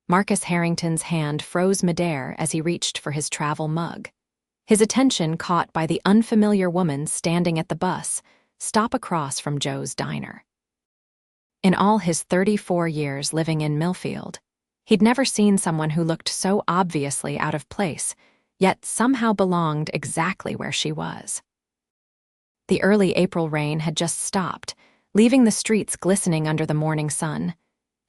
Marcus Harrington's hand froze midair as he reached for his travel mug. His attention caught by the unfamiliar woman standing at the bus stop across from Joe's diner. In all his 34 years living in Millfield, he'd never seen someone who looked so obviously out of place, yet somehow belonged exactly where she was. The early April rain had just stopped, leaving the streets glistening under the morning sun,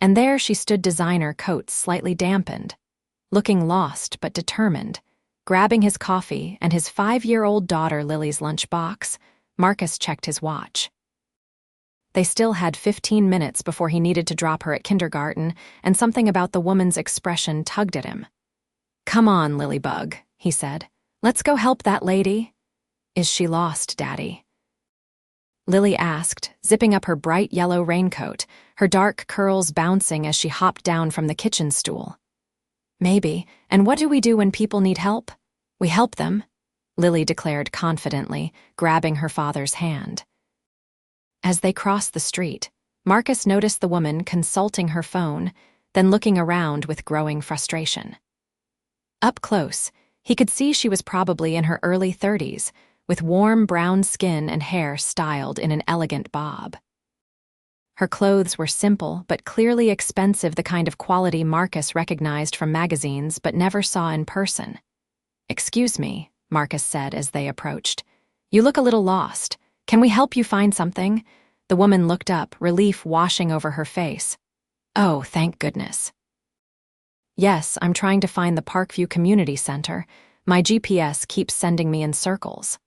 and there she stood, designer coats slightly dampened, looking lost but determined. Grabbing his coffee and his 5-year-old daughter Lily's lunchbox, Marcus checked his watch. They still had 15 minutes before he needed to drop her at kindergarten, and something about the woman's expression tugged at him. "Come on, Lilybug," he said. "Let's go help that lady." "Is she lost, Daddy?" Lily asked, zipping up her bright yellow raincoat, her dark curls bouncing as she hopped down from the kitchen stool. "Maybe, and what do we do when people need help? We help them," Lily declared confidently, grabbing her father's hand. As they crossed the street, Marcus noticed the woman consulting her phone, then looking around with growing frustration. Up close, he could see she was probably in her early 30s, with warm brown skin and hair styled in an elegant bob. Her clothes were simple but clearly expensive, the kind of quality Marcus recognized from magazines but never saw in person. "Excuse me," Marcus said as they approached. "You look a little lost. Can we help you find something?" The woman looked up, relief washing over her face. "Oh, thank goodness." "Yes, I'm trying to find the Parkview Community Center. My GPS keeps sending me in circles."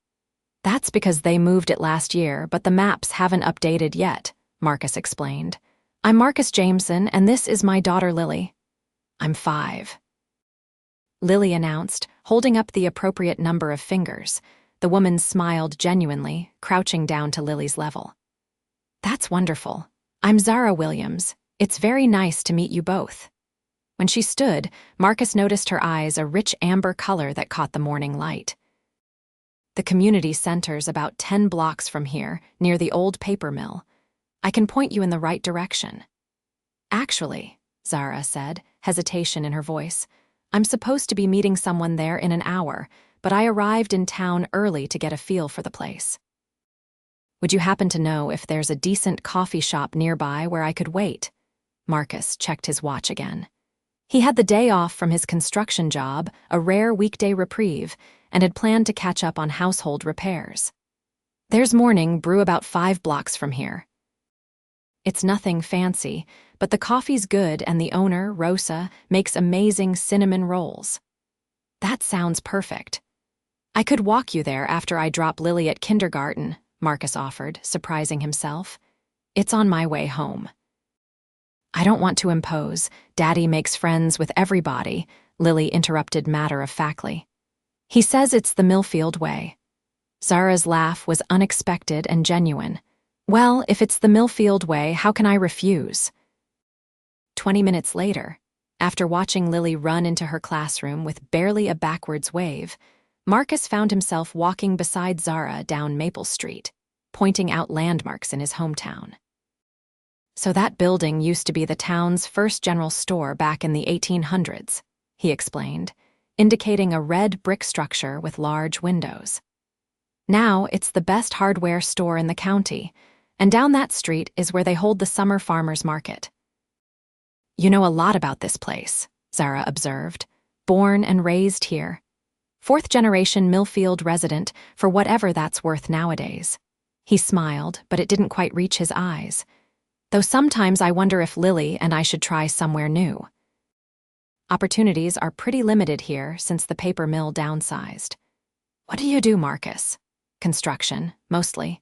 "That's because they moved it last year, but the maps haven't updated yet," Marcus explained. "I'm Marcus Jameson, and this is my daughter Lily." "I'm 5. Lily announced, holding up the appropriate number of fingers. The woman smiled genuinely, crouching down to Lily's level. "That's wonderful. I'm Zara Williams. It's very nice to meet you both." When she stood, Marcus noticed her eyes a rich amber color that caught the morning light. "The community center's about 10 blocks from here, near the old paper mill. I can point you in the right direction." "Actually," Zara said, hesitation in her voice, "I'm supposed to be meeting someone there in an hour, but I arrived in town early to get a feel for the place. Would you happen to know if there's a decent coffee shop nearby where I could wait?" Marcus checked his watch again. He had the day off from his construction job, a rare weekday reprieve, and had planned to catch up on household repairs. "There's Morning Brew about 5 blocks from here. It's nothing fancy, but the coffee's good and the owner, Rosa, makes amazing cinnamon rolls." "That sounds perfect. I could walk you there after I drop Lily at kindergarten," Marcus offered, surprising himself. "It's on my way home." "I don't want to impose. Daddy makes friends with everybody," Lily interrupted matter-of-factly. "He says it's the Millfield way." Zara's laugh was unexpected and genuine. "Well, if it's the Millfield way, how can I refuse?" 20 minutes later, after watching Lily run into her classroom with barely a backwards wave, Marcus found himself walking beside Zara down Maple Street, pointing out landmarks in his hometown. "So that building used to be the town's first general store back in the 1800s, he explained, indicating a red brick structure with large windows. "Now it's the best hardware store in the county, and down that street is where they hold the summer farmers market." "You know a lot about this place," Zara observed. "Born and raised here. 4th-generation Millfield resident, for whatever that's worth nowadays." He smiled, but it didn't quite reach his eyes. "Though sometimes I wonder if Lily and I should try somewhere new. Opportunities are pretty limited here since the paper mill downsized." "What do you do, Marcus?" "Construction, mostly.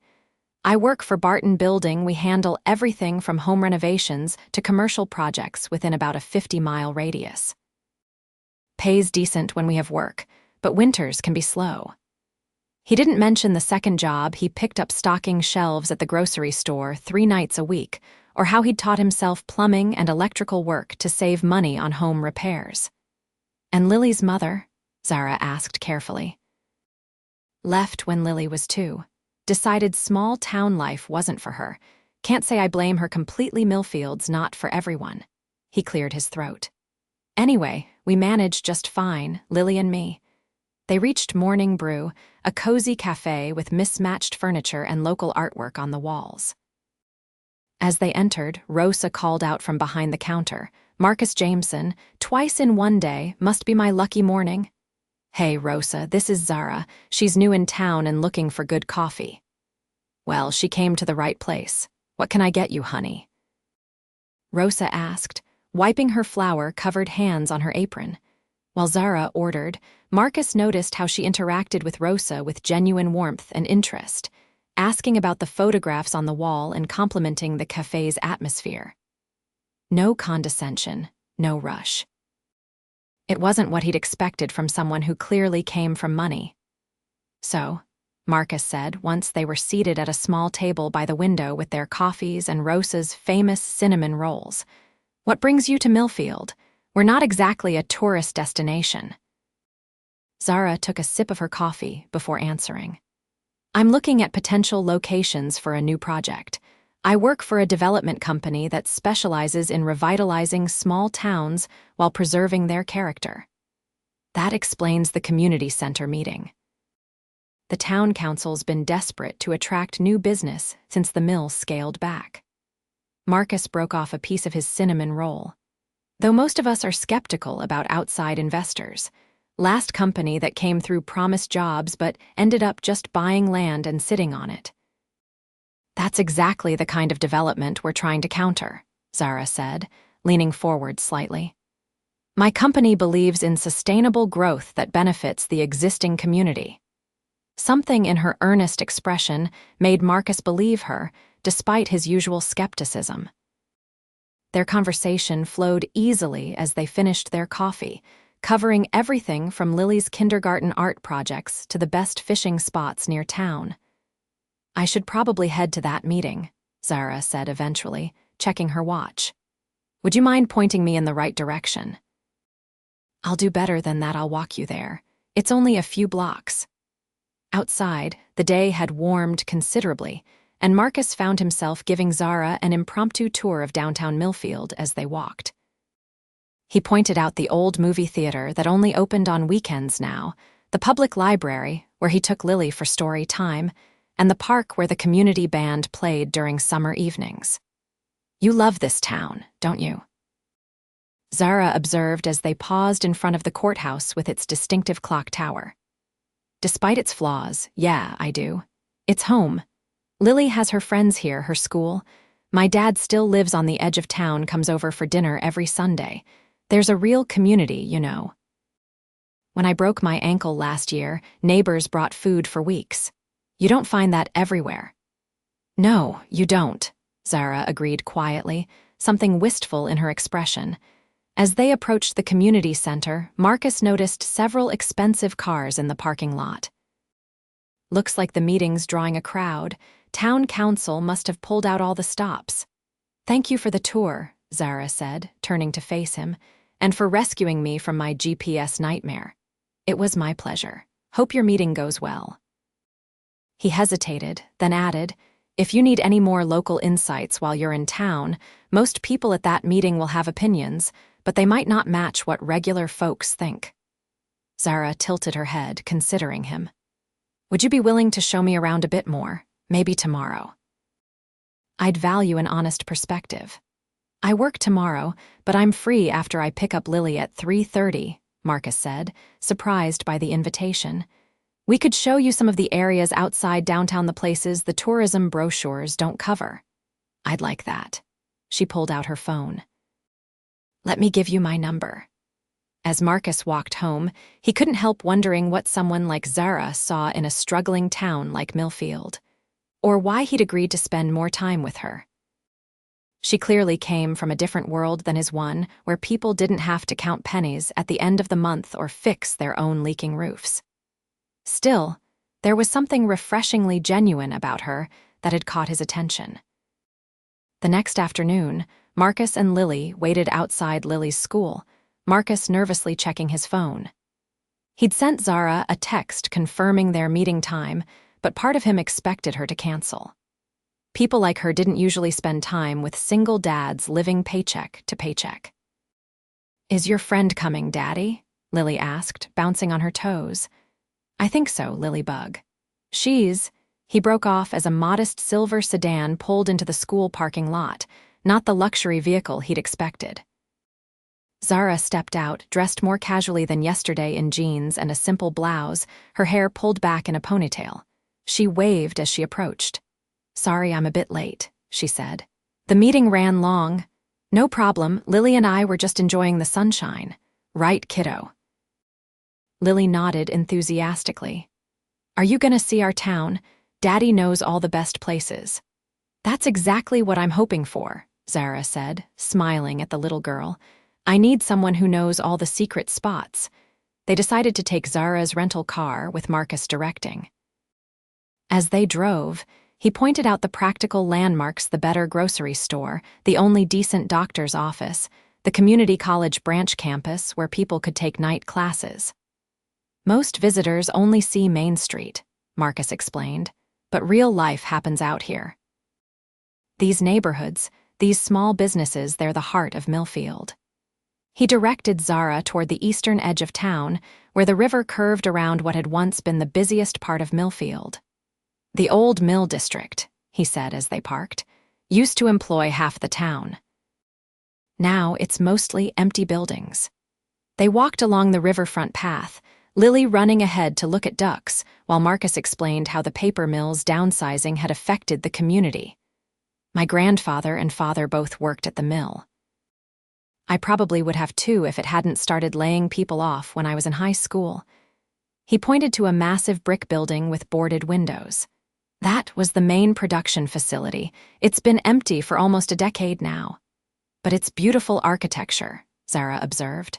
I work for Barton Building. We handle everything from home renovations to commercial projects within about a 50-mile radius. Pays decent when we have work, but winters can be slow." He didn't mention the second job he picked up stocking shelves at the grocery store 3 nights a week, or how he'd taught himself plumbing and electrical work to save money on home repairs. "And Lily's mother?" Zara asked carefully. "Left when Lily was 2. Decided small town life wasn't for her. Can't say I blame her completely. Millfield's not for everyone." He cleared his throat. Anyway, we managed just fine, Lily and me. They reached Morning Brew, a cozy cafe with mismatched furniture and local artwork on the walls. As they entered, Rosa called out from behind the counter, "Marcus Jameson, twice in one day, must be my lucky morning." "Hey, Rosa, this is Zara. She's new in town and looking for good coffee." "Well, she came to the right place. What can I get you, honey?" Rosa asked, wiping her flour-covered hands on her apron. While Zara ordered, Marcus noticed how she interacted with Rosa with genuine warmth and interest, asking about the photographs on the wall and complimenting the cafe's atmosphere. No condescension, no rush. It wasn't what he'd expected from someone who clearly came from money. "So," Marcus said once they were seated at a small table by the window with their coffees and Rosa's famous cinnamon rolls, "what brings you to Millfield? We're not exactly a tourist destination." Zara took a sip of her coffee before answering. "I'm looking at potential locations for a new project. I work for a development company that specializes in revitalizing small towns while preserving their character." That explains the community center meeting. The town council's been desperate to attract new business since the mill scaled back. Marcus broke off a piece of his cinnamon roll. "Though most of us are skeptical about outside investors, last company that came through promised jobs but ended up just buying land and sitting on it." "That's exactly the kind of development we're trying to counter," Zara said, leaning forward slightly. "My company believes in sustainable growth that benefits the existing community." Something in her earnest expression made Marcus believe her, despite his usual skepticism. Their conversation flowed easily as they finished their coffee, covering everything from Lily's kindergarten art projects to the best fishing spots near town. "I should probably head to that meeting," Zara said eventually, checking her watch. "Would you mind pointing me in the right direction?" "I'll do better than that. I'll walk you there. It's only a few blocks." Outside, the day had warmed considerably, and Marcus found himself giving Zara an impromptu tour of downtown Millfield as they walked. He pointed out the old movie theater that only opened on weekends now, the public library, where he took Lily for story time, and the park where the community band played during summer evenings. "You love this town, don't you?" Zara observed as they paused in front of the courthouse with its distinctive clock tower. "Despite its flaws, yeah, I do. It's home. Lily has her friends here, her school. My dad still lives on the edge of town, comes over for dinner every Sunday. There's a real community, you know. When I broke my ankle last year, neighbors brought food for weeks. You don't find that everywhere." "No, you don't," Zara agreed quietly, something wistful in her expression. As they approached the community center, Marcus noticed several expensive cars in the parking lot. "Looks like the meeting's drawing a crowd. Town council must have pulled out all the stops." "Thank you for the tour," Zara said, turning to face him, "and for rescuing me from my GPS nightmare. It was my pleasure. Hope your meeting goes well." He hesitated, then added, "If you need any more local insights while you're in town, most people at that meeting will have opinions, but they might not match what regular folks think." Zara tilted her head, considering him. "Would you be willing to show me around a bit more? Maybe tomorrow?" "I'd value an honest perspective. I work tomorrow, but I'm free after I pick up Lily at 3:30, Marcus said, surprised by the invitation. "We could show you some of the areas outside downtown, the places the tourism brochures don't cover." "I'd like that." She pulled out her phone. "Let me give you my number." As Marcus walked home, he couldn't help wondering what someone like Zara saw in a struggling town like Millfield, or why he'd agreed to spend more time with her. She clearly came from a different world than his one, where people didn't have to count pennies at the end of the month or fix their own leaking roofs. Still, there was something refreshingly genuine about her that had caught his attention. The next afternoon, Marcus and Lily waited outside Lily's school, Marcus nervously checking his phone. He'd sent Zara a text confirming their meeting time, but part of him expected her to cancel. People like her didn't usually spend time with single dads living paycheck to paycheck. Is your friend coming, Daddy? Lily asked, bouncing on her toes. I think so, Lilybug. He broke off as a modest silver sedan pulled into the school parking lot, not the luxury vehicle he'd expected. Zara stepped out, dressed more casually than yesterday in jeans and a simple blouse, her hair pulled back in a ponytail. She waved as she approached. Sorry I'm a bit late, she said. The meeting ran long. No problem, Lily and I were just enjoying the sunshine. Right, kiddo? Lily nodded enthusiastically. Are you gonna see our town? Daddy knows all the best places. That's exactly what I'm hoping for, Zara said, smiling at the little girl. I need someone who knows all the secret spots. They decided to take Zara's rental car with Marcus directing. As they drove, he pointed out the practical landmarks: the better grocery store, the only decent doctor's office, the community college branch campus where people could take night classes. Most visitors only see Main Street, Marcus explained, but real life happens out here. These neighborhoods, these small businesses, they're the heart of Millfield. He directed Zara toward the eastern edge of town, where the river curved around what had once been the busiest part of Millfield. The old Mill District, he said as they parked, used to employ half the town. Now it's mostly empty buildings. They walked along the riverfront path, Lily running ahead to look at ducks, while Marcus explained how the paper mill's downsizing had affected the community. My grandfather and father both worked at the mill. I probably would have too if it hadn't started laying people off when I was in high school. He pointed to a massive brick building with boarded windows. That was the main production facility. It's been empty for almost a decade now. But it's beautiful architecture, Zara observed.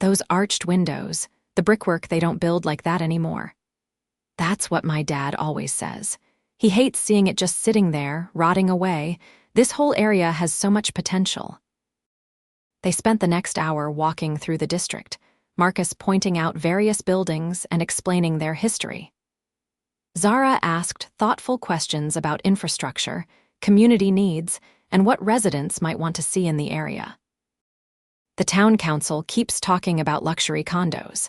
Those arched windows, the brickwork, they don't build like that anymore. That's what my dad always says. He hates seeing it just sitting there, rotting away. This whole area has so much potential. They spent the next hour walking through the district, Marcus pointing out various buildings and explaining their history. Zara asked thoughtful questions about infrastructure, community needs, and what residents might want to see in the area. The town council keeps talking about luxury condos,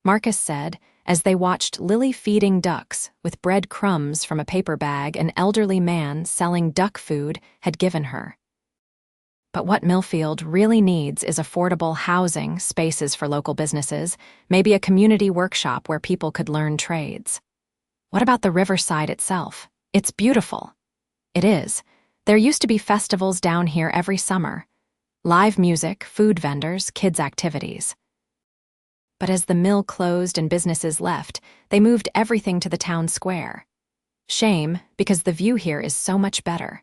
Marcus said as they watched Lily feeding ducks with bread crumbs from a paper bag an elderly man selling duck food had given her. But what Millfield really needs is affordable housing, spaces for local businesses, maybe a community workshop where people could learn trades. What about the riverside itself? It's beautiful. It is. There used to be festivals down here every summer. Live music, food vendors, kids' activities. But as the mill closed and businesses left, they moved everything to the town square. Shame, because the view here is so much better.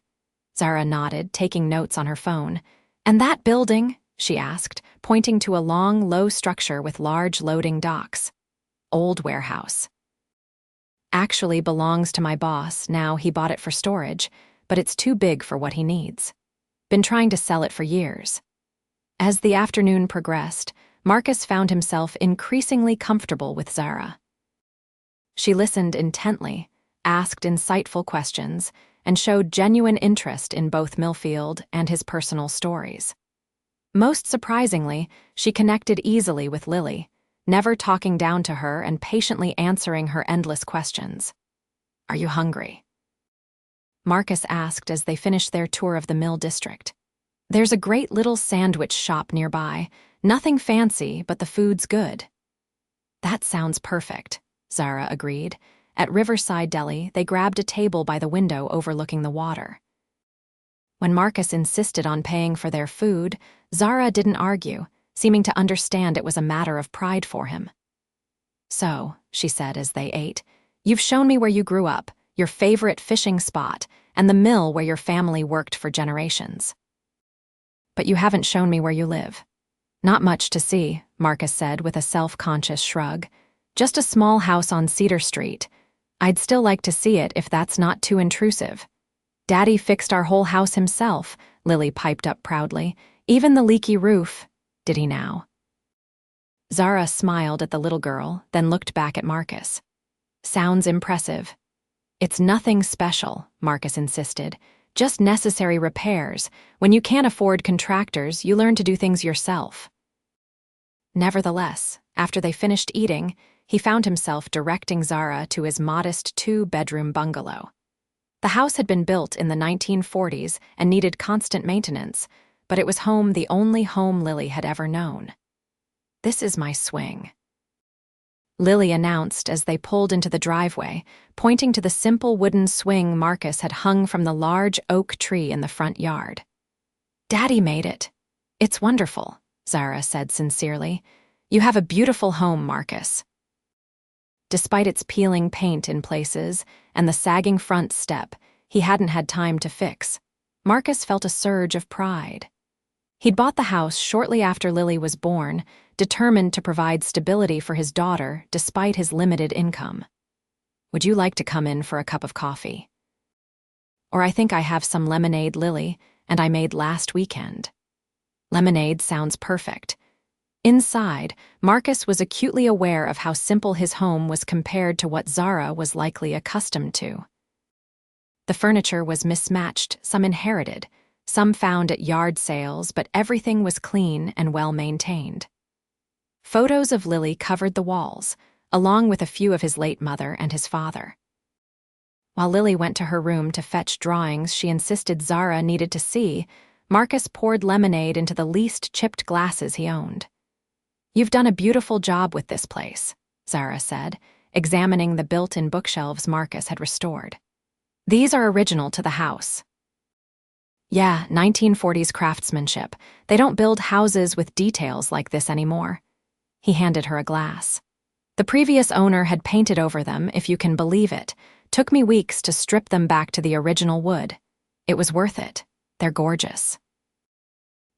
Zara nodded, taking notes on her phone. And that building, she asked, pointing to a long, low structure with large loading docks. Old warehouse. Actually belongs to my boss. Now he bought it for storage, but it's too big for what he needs. Been trying to sell it for years. As the afternoon progressed, Marcus found himself increasingly comfortable with Zara. She listened intently, asked insightful questions, and showed genuine interest in both Millfield and his personal stories. Most surprisingly, she connected easily with Lily, never talking down to her and patiently answering her endless questions. Are you hungry? Marcus asked as they finished their tour of the Mill District. There's a great little sandwich shop nearby. Nothing fancy, but the food's good. That sounds perfect, Zara agreed. At Riverside Deli, they grabbed a table by the window overlooking the water. When Marcus insisted on paying for their food, Zara didn't argue, seeming to understand it was a matter of pride for him. So, she said as they ate, you've shown me where you grew up, your favorite fishing spot, and the mill where your family worked for generations. But you haven't shown me where you live. Not much to see, Marcus said with a self-conscious shrug. Just a small house on Cedar Street. I'd still like to see it if that's not too intrusive. Daddy fixed our whole house himself, Lily piped up proudly. Even the leaky roof. Did he now? Zara smiled at the little girl, then looked back at Marcus. Sounds impressive. It's nothing special, Marcus insisted. Just necessary repairs. When you can't afford contractors, you learn to do things yourself. Nevertheless, after they finished eating, he found himself directing Zara to his modest 2-bedroom bungalow. The house had been built in the 1940s and needed constant maintenance, but it was the only home Lily had ever known. "This is my swing," Lily announced as they pulled into the driveway, pointing to the simple wooden swing Marcus had hung from the large oak tree in the front yard. "Daddy made it. It's wonderful," Zara said sincerely. "You have a beautiful home, Marcus." Despite its peeling paint in places and the sagging front step he hadn't had time to fix, Marcus felt a surge of pride. He'd bought the house shortly after Lily was born, determined to provide stability for his daughter despite his limited income. "Would you like to come in for a cup of coffee?" "Or I think I have some lemonade, Lily, and I made last weekend." Lemonade sounds perfect. Inside, Marcus was acutely aware of how simple his home was compared to what Zara was likely accustomed to. The furniture was mismatched, some inherited, some found at yard sales, but everything was clean and well-maintained. Photos of Lily covered the walls, along with a few of his late mother and his father. While Lily went to her room to fetch drawings she insisted Zara needed to see, Marcus poured lemonade into the least chipped glasses he owned. "You've done a beautiful job with this place," Zara said, examining the built-in bookshelves Marcus had restored. "These are original to the house." "Yeah, 1940s craftsmanship. They don't build houses with details like this anymore." He handed her a glass. "The previous owner had painted over them, if you can believe it. Took me weeks to strip them back to the original wood. It was worth it. They're gorgeous."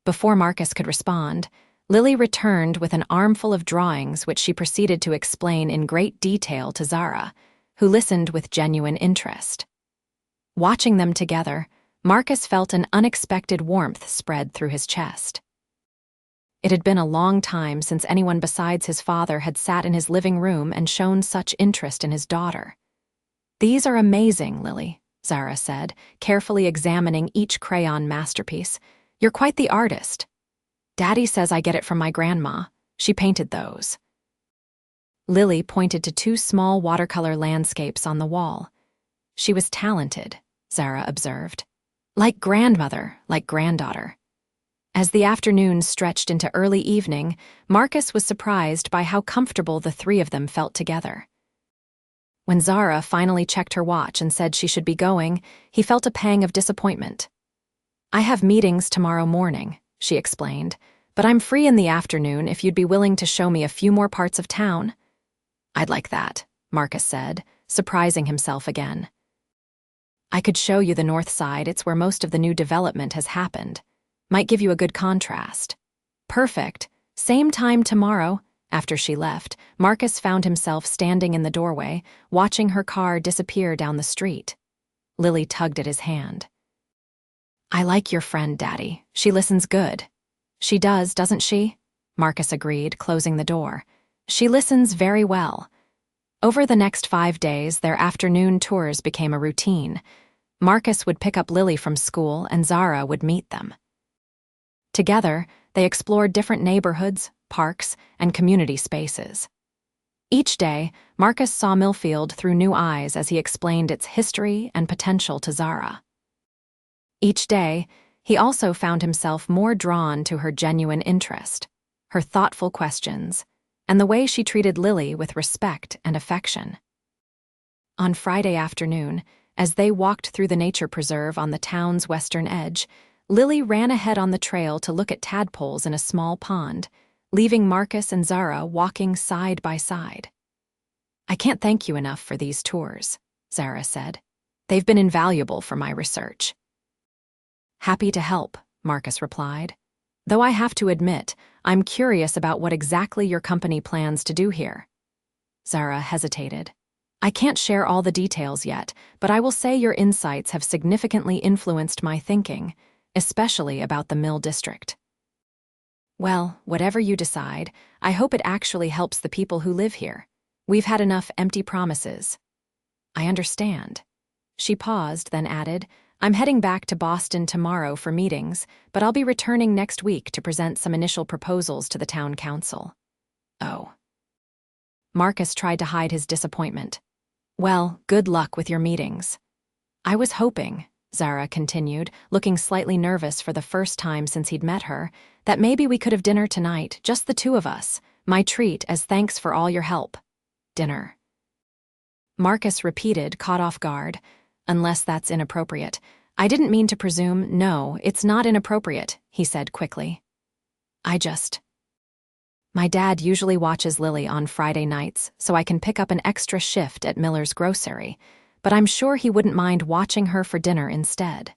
Before Marcus could respond, Lily returned with an armful of drawings which she proceeded to explain in great detail to Zara, who listened with genuine interest. Watching them together, Marcus felt an unexpected warmth spread through his chest. It had been a long time since anyone besides his father had sat in his living room and shown such interest in his daughter. "These are amazing, Lily," Zara said, carefully examining each crayon masterpiece. "You're quite the artist." "Daddy says I get it from my grandma. She painted those." Lily pointed to 2 small watercolor landscapes on the wall. "She was talented," Zara observed. "Like grandmother, like granddaughter." As the afternoon stretched into early evening, Marcus was surprised by how comfortable the 3 of them felt together. When Zara finally checked her watch and said she should be going, he felt a pang of disappointment. "I have meetings tomorrow morning," she explained, "but I'm free in the afternoon if you'd be willing to show me a few more parts of town." "I'd like that," Marcus said, surprising himself again. "I could show you the north side. It's where most of the new development has happened. Might give you a good contrast." "Perfect. Same time tomorrow." After she left, Marcus found himself standing in the doorway, watching her car disappear down the street. Lily tugged at his hand. "I like your friend, Daddy. She listens good." "She does, doesn't she?" Marcus agreed, closing the door. "She listens very well." Over the next 5 days, their afternoon tours became a routine. Marcus would pick up Lily from school and Zara would meet them. Together, they explored different neighborhoods, parks, and community spaces. Each day, Marcus saw Millfield through new eyes as he explained its history and potential to Zara. Each day, he also found himself more drawn to her genuine interest, her thoughtful questions, and the way she treated Lily with respect and affection. On Friday afternoon, as they walked through the nature preserve on the town's western edge, Lily ran ahead on the trail to look at tadpoles in a small pond, leaving Marcus and Zara walking side by side. "I can't thank you enough for these tours," Zara said. "They've been invaluable for my research." "Happy to help," Marcus replied. "Though I have to admit, I'm curious about what exactly your company plans to do here." Zara hesitated. "I can't share all the details yet, but I will say your insights have significantly influenced my thinking, especially about the Mill District." "Well, whatever you decide, I hope it actually helps the people who live here. We've had enough empty promises." "I understand." She paused, then added, I'm heading back to Boston tomorrow for meetings, but I'll be returning next week to present some initial proposals to the town council. Oh. Marcus tried to hide his disappointment. Well, good luck with your meetings. I was hoping, Zara continued, looking slightly nervous for the first time since he'd met her, that maybe we could have dinner tonight, just the two of us, my treat as thanks for all your help. Dinner. Marcus repeated, caught off guard. Unless that's inappropriate. I didn't mean to presume. No, it's not inappropriate, he said quickly. My dad usually watches Lily on Friday nights, so I can pick up an extra shift at Miller's grocery, but I'm sure he wouldn't mind watching her for dinner instead.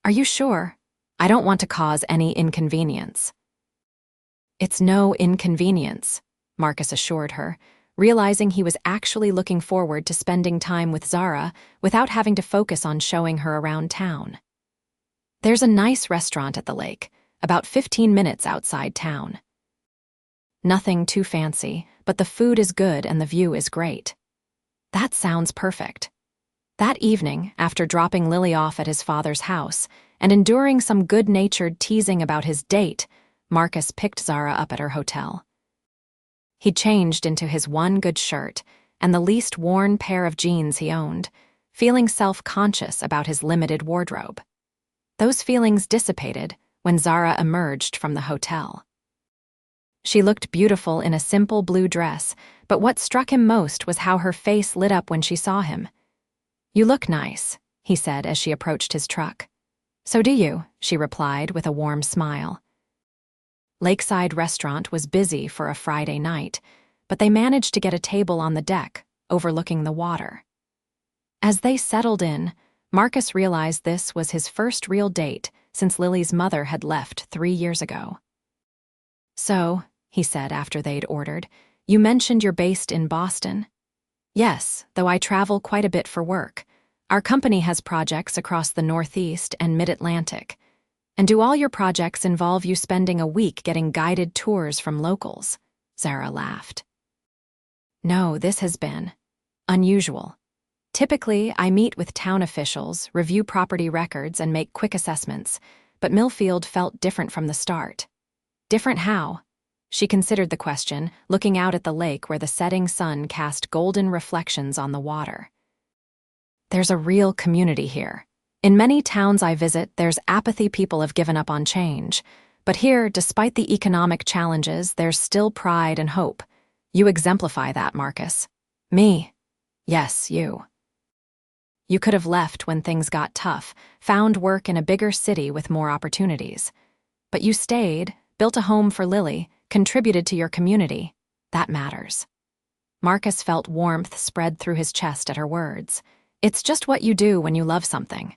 Are you sure? I don't want to cause any inconvenience. It's no inconvenience, Marcus assured her, realizing he was actually looking forward to spending time with Zara without having to focus on showing her around town. There's a nice restaurant at the lake, about 15 minutes outside town. Nothing too fancy, but the food is good and the view is great. That sounds perfect. That evening, after dropping Lily off at his father's house and enduring some good-natured teasing about his date, Marcus picked Zara up at her hotel. He changed into his one good shirt and the least worn pair of jeans he owned, feeling self-conscious about his limited wardrobe. Those feelings dissipated when Zara emerged from the hotel. She looked beautiful in a simple blue dress, but what struck him most was how her face lit up when she saw him. You look nice, he said as she approached his truck. So do you, she replied with a warm smile. Lakeside Restaurant was busy for a Friday night, but they managed to get a table on the deck, overlooking the water. As they settled in, Marcus realized this was his first real date since Lily's mother had left 3 years ago. So, he said after they'd ordered, you mentioned you're based in Boston? Yes, though I travel quite a bit for work. Our company has projects across the Northeast and Mid-Atlantic. And do all your projects involve you spending a week getting guided tours from locals? Zara laughed. No, this has been unusual. Typically, I meet with town officials, review property records, and make quick assessments, but Millfield felt different from the start. Different how? She considered the question, looking out at the lake where the setting sun cast golden reflections on the water. There's a real community here. In many towns I visit, there's apathy. People have given up on change. But here, despite the economic challenges, there's still pride and hope. You exemplify that, Marcus. Me? Yes, you. You could have left when things got tough, found work in a bigger city with more opportunities. But you stayed, built a home for Lily, contributed to your community. That matters. Marcus felt warmth spread through his chest at her words. It's just what you do when you love something.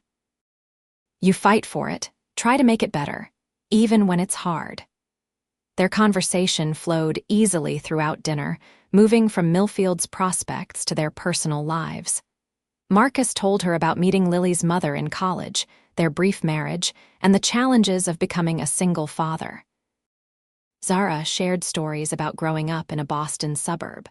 You fight for it, try to make it better, even when it's hard. Their conversation flowed easily throughout dinner, moving from Millfield's prospects to their personal lives. Marcus told her about meeting Lily's mother in college, their brief marriage, and the challenges of becoming a single father. Zara shared stories about growing up in a Boston suburb,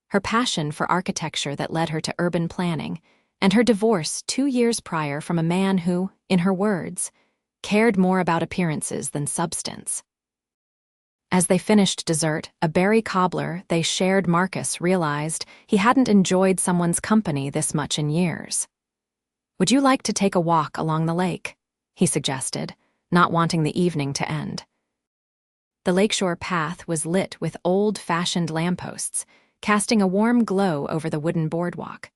her passion for architecture that led her to urban planning, and her divorce 2 years prior from a man who, in her words, cared more about appearances than substance. As they finished dessert, a berry cobbler they shared, Marcus realized he hadn't enjoyed someone's company this much in years. Would you like to take a walk along the lake? He suggested, not wanting the evening to end. The lakeshore path was lit with old-fashioned lampposts, casting a warm glow over the wooden boardwalk.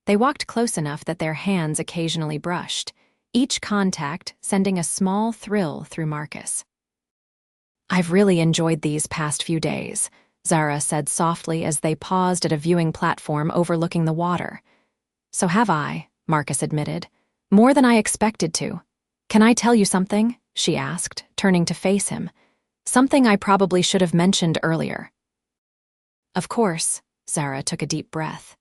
They walked close enough that their hands occasionally brushed, each contact sending a small thrill through Marcus. I've really enjoyed these past few days, Zara said softly as they paused at a viewing platform overlooking the water. So have I, Marcus admitted. More than I expected to. Can I tell you something? She asked, turning to face him. Something I probably should have mentioned earlier. Of course, Zara took a deep breath.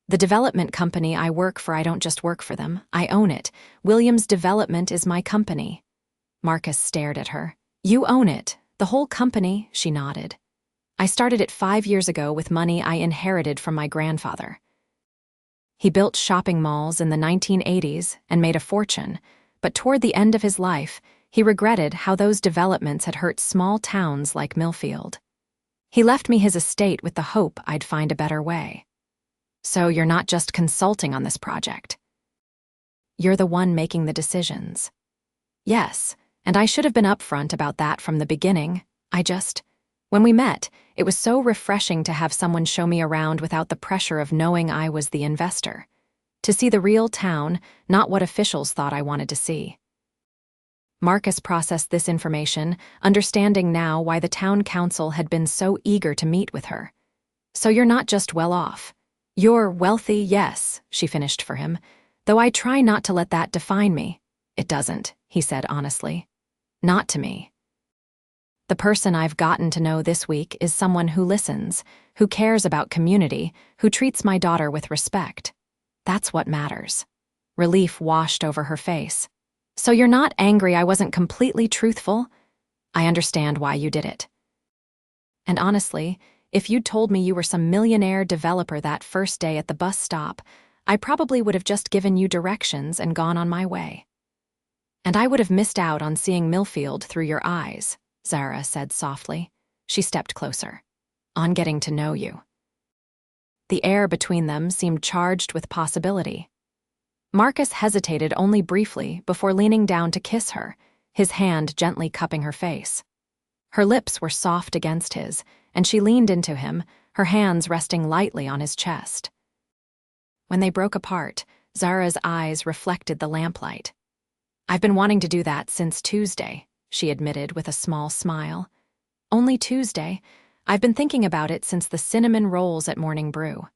The development company I work for, I don't just work for them, I own it. Williams Development is my company. Marcus stared at her. You own it, the whole company, she nodded. I started it 5 years ago with money I inherited from my grandfather. He built shopping malls in the 1980s and made a fortune, but toward the end of his life, he regretted how those developments had hurt small towns like Millfield. He left me his estate with the hope I'd find a better way. So you're not just consulting on this project. You're the one making the decisions. Yes, and I should have been upfront about that from the beginning. When we met, it was so refreshing to have someone show me around without the pressure of knowing I was the investor. To see the real town, not what officials thought I wanted to see. Marcus processed this information, understanding now why the town council had been so eager to meet with her. So you're not just well off. You're wealthy, yes, she finished for him, though I try not to let that define me. It doesn't, he said honestly. Not to me. The person I've gotten to know this week is someone who listens, who cares about community, who treats my daughter with respect. That's what matters. Relief washed over her face. So you're not angry I wasn't completely truthful? I understand why you did it. And honestly, if you'd told me you were some millionaire developer that first day at the bus stop, I probably would have just given you directions and gone on my way. And I would have missed out on seeing Millfield through your eyes, Zara said softly. She stepped closer. On getting to know you. The air between them seemed charged with possibility. Marcus hesitated only briefly before leaning down to kiss her, his hand gently cupping her face. Her lips were soft against his, and she leaned into him, her hands resting lightly on his chest. When they broke apart, Zara's eyes reflected the lamplight. I've been wanting to do that since Tuesday, she admitted with a small smile. Only Tuesday? I've been thinking about it since the cinnamon rolls at Morning Brew.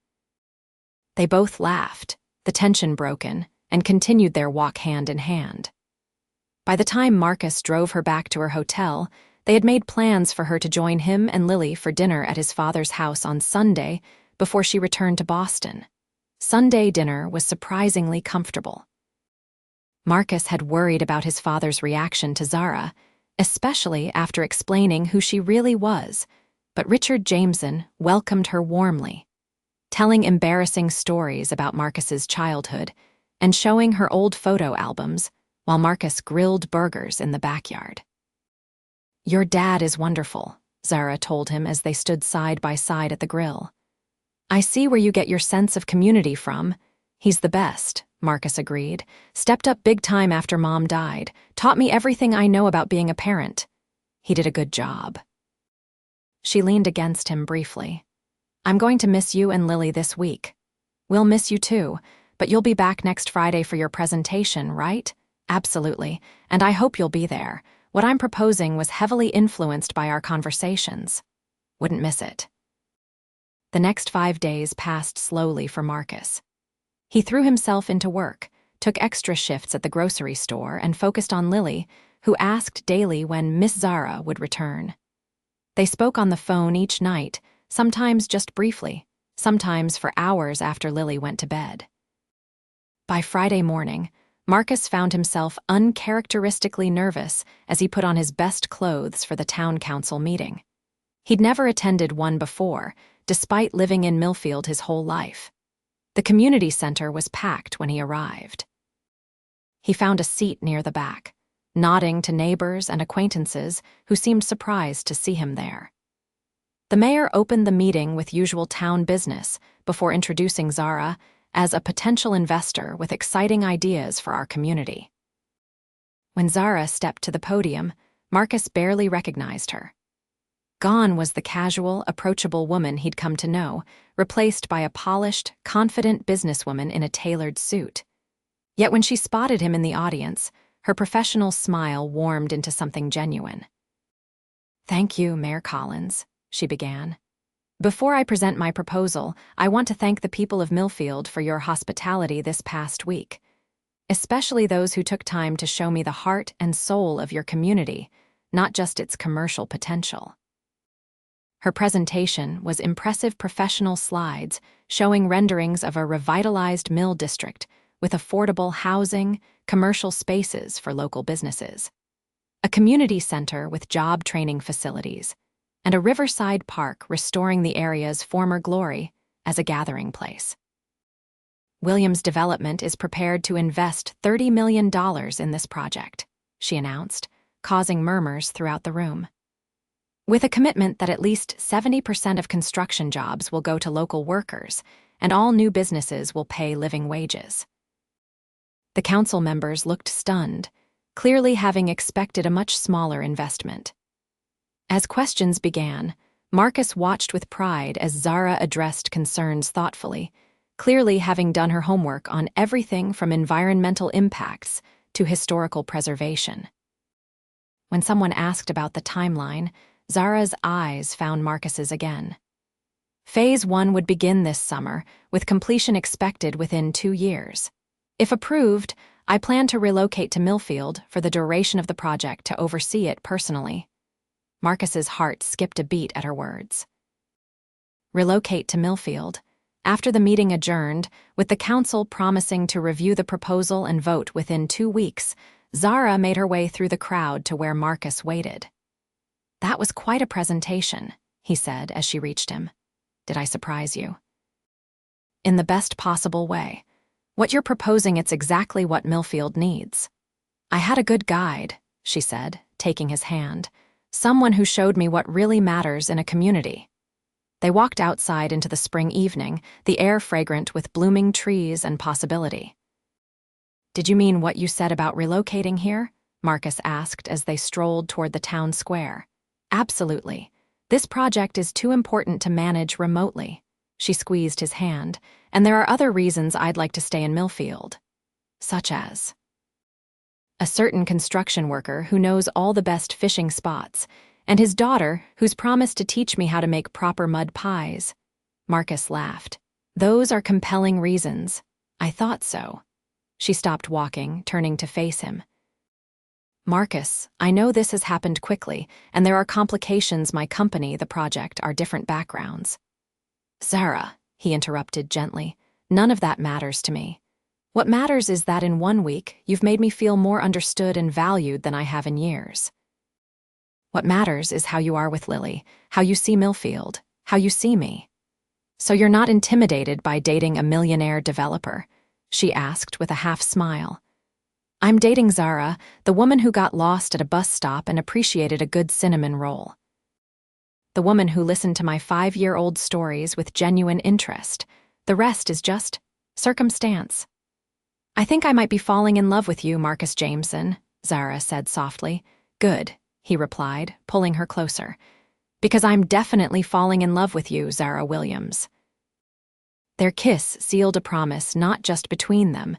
They both laughed, the tension broken, and continued their walk hand in hand. By the time Marcus drove her back to her hotel, they had made plans for her to join him and Lily for dinner at his father's house on Sunday before she returned to Boston. Sunday dinner was surprisingly comfortable. Marcus had worried about his father's reaction to Zara, especially after explaining who she really was, but Richard Jameson welcomed her warmly, telling embarrassing stories about Marcus's childhood and showing her old photo albums while Marcus grilled burgers in the backyard. Your dad is wonderful, Zara told him as they stood side by side at the grill. I see where you get your sense of community from. He's the best, Marcus agreed. Stepped up big time after Mom died, taught me everything I know about being a parent. He did a good job. She leaned against him briefly. I'm going to miss you and Lily this week. We'll miss you too, but you'll be back next Friday for your presentation, right? Absolutely, and I hope you'll be there. What I'm proposing was heavily influenced by our conversations. Wouldn't miss it. The next 5 days passed slowly for Marcus. He threw himself into work, took extra shifts at the grocery store, and focused on Lily, who asked daily when Miss Zara would return. They spoke on the phone each night, sometimes just briefly, sometimes for hours after Lily went to bed. By Friday morning, Marcus found himself uncharacteristically nervous as he put on his best clothes for the town council meeting. He'd never attended one before, despite living in Millfield his whole life. The community center was packed when he arrived. He found a seat near the back, nodding to neighbors and acquaintances who seemed surprised to see him there. The mayor opened the meeting with usual town business before introducing Zara as a potential investor with exciting ideas for our community. When Zara stepped to the podium, Marcus barely recognized her. Gone was the casual, approachable woman he'd come to know, replaced by a polished, confident businesswoman in a tailored suit. Yet when she spotted him in the audience, her professional smile warmed into something genuine. Thank you, Mayor Collins, she began. Before I present my proposal, I want to thank the people of Millfield for your hospitality this past week, especially those who took time to show me the heart and soul of your community, not just its commercial potential. Her presentation was impressive professional slides showing renderings of a revitalized mill district with affordable housing, commercial spaces for local businesses, a community center with job training facilities, and a riverside park restoring the area's former glory as a gathering place. Williams Development is prepared to invest $30 million in this project, she announced, causing murmurs throughout the room. With a commitment that at least 70% of construction jobs will go to local workers, and all new businesses will pay living wages. The council members looked stunned, clearly having expected a much smaller investment. As questions began, Marcus watched with pride as Zara addressed concerns thoughtfully, clearly having done her homework on everything from environmental impacts to historical preservation. When someone asked about the timeline, Zara's eyes found Marcus's again. Phase 1 would begin this summer, with completion expected within 2 years. If approved, I plan to relocate to Millfield for the duration of the project to oversee it personally. Marcus's heart skipped a beat at her words. Relocate to Millfield. After the meeting adjourned, with the council promising to review the proposal and vote within 2 weeks, Zara made her way through the crowd to where Marcus waited. "That was quite a presentation," he said as she reached him. "Did I surprise you?" "In the best possible way. What you're proposing, it's exactly what Millfield needs." "I had a good guide," she said, taking his hand. "Someone who showed me what really matters in a community." They walked outside into the spring evening, the air fragrant with blooming trees and possibility. "Did you mean what you said about relocating here?" Marcus asked as they strolled toward the town square. "Absolutely. This project is too important to manage remotely." She squeezed his hand. "And there are other reasons I'd like to stay in Millfield." "Such as?" "A certain construction worker who knows all the best fishing spots, and his daughter who's promised to teach me how to make proper mud pies." Marcus laughed. "Those are compelling reasons." "I thought so." She stopped walking, turning to face him. "Marcus, I know this has happened quickly, and there are complications. My company, the project, are different backgrounds." "Zara," he interrupted gently, "none of that matters to me. What matters is that in 1 week, you've made me feel more understood and valued than I have in years. What matters is how you are with Lily, how you see Millfield, how you see me." "So you're not intimidated by dating a millionaire developer?" she asked with a half-smile. "I'm dating Zara, the woman who got lost at a bus stop and appreciated a good cinnamon roll. The woman who listened to my 5-year-old stories with genuine interest. The rest is just circumstance." "I think I might be falling in love with you, Marcus Jameson," Zara said softly. "Good," he replied, pulling her closer. "Because I'm definitely falling in love with you, Zara Williams." Their kiss sealed a promise not just between them,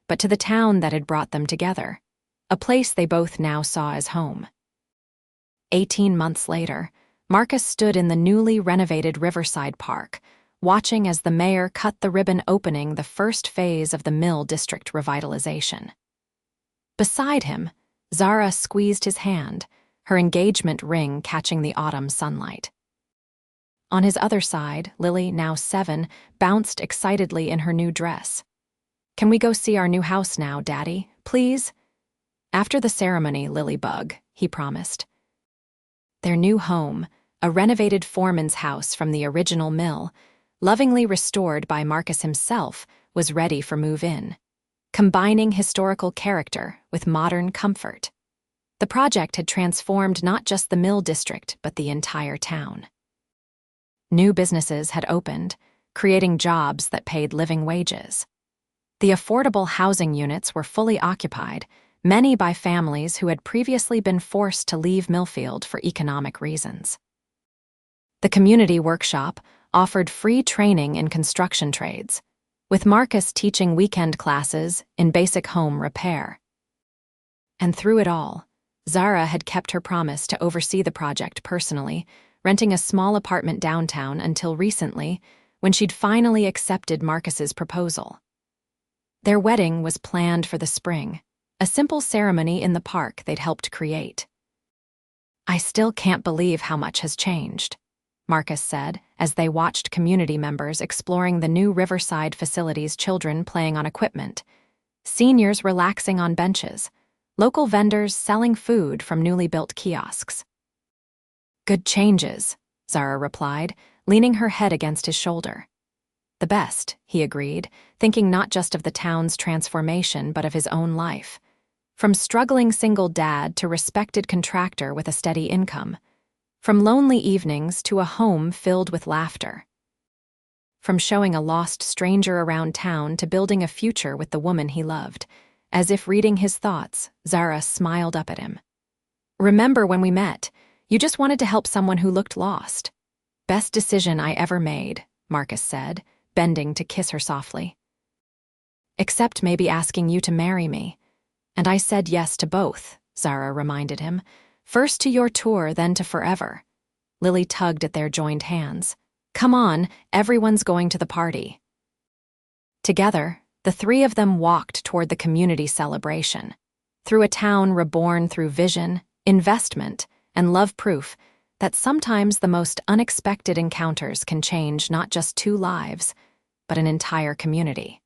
but to the town that had brought them together, a place they both now saw as home. 18 months later, Marcus stood in the newly renovated Riverside Park, watching as the mayor cut the ribbon opening the first phase of the Mill District revitalization. Beside him, Zara squeezed his hand, her engagement ring catching the autumn sunlight. On his other side, Lily, now 7, bounced excitedly in her new dress. "Can we go see our new house now, Daddy, please?" "After the ceremony, Lilybug," he promised. Their new home, a renovated foreman's house from the original mill, lovingly restored by Marcus himself, was ready for move-in, combining historical character with modern comfort. The project had transformed not just the Mill District, but the entire town. New businesses had opened, creating jobs that paid living wages. The affordable housing units were fully occupied, many by families who had previously been forced to leave Millfield for economic reasons. The community workshop offered free training in construction trades, with Marcus teaching weekend classes in basic home repair. And through it all, Zara had kept her promise to oversee the project personally, renting a small apartment downtown until recently, when she'd finally accepted Marcus's proposal. Their wedding was planned for the spring, a simple ceremony in the park they'd helped create. "I still can't believe how much has changed," Marcus said as they watched community members exploring the new Riverside facility's children playing on equipment, seniors relaxing on benches, local vendors selling food from newly built kiosks. "Good changes," Zara replied, leaning her head against his shoulder. The best, he agreed, thinking not just of the town's transformation but of his own life. From struggling single dad to respected contractor with a steady income. From lonely evenings to a home filled with laughter. From showing a lost stranger around town to building a future with the woman he loved. As if reading his thoughts, Zara smiled up at him. "Remember when we met? You just wanted to help someone who looked lost." "Best decision I ever made," Marcus said, bending to kiss her softly. "Except maybe asking you to marry me." "And I said yes to both," Zara reminded him. "First to your tour, then to forever." Lily tugged at their joined hands. "Come on, everyone's going to the party." Together, the three of them walked toward the community celebration. Through a town reborn through vision, investment, and love, proof that sometimes the most unexpected encounters can change not just two lives, but an entire community.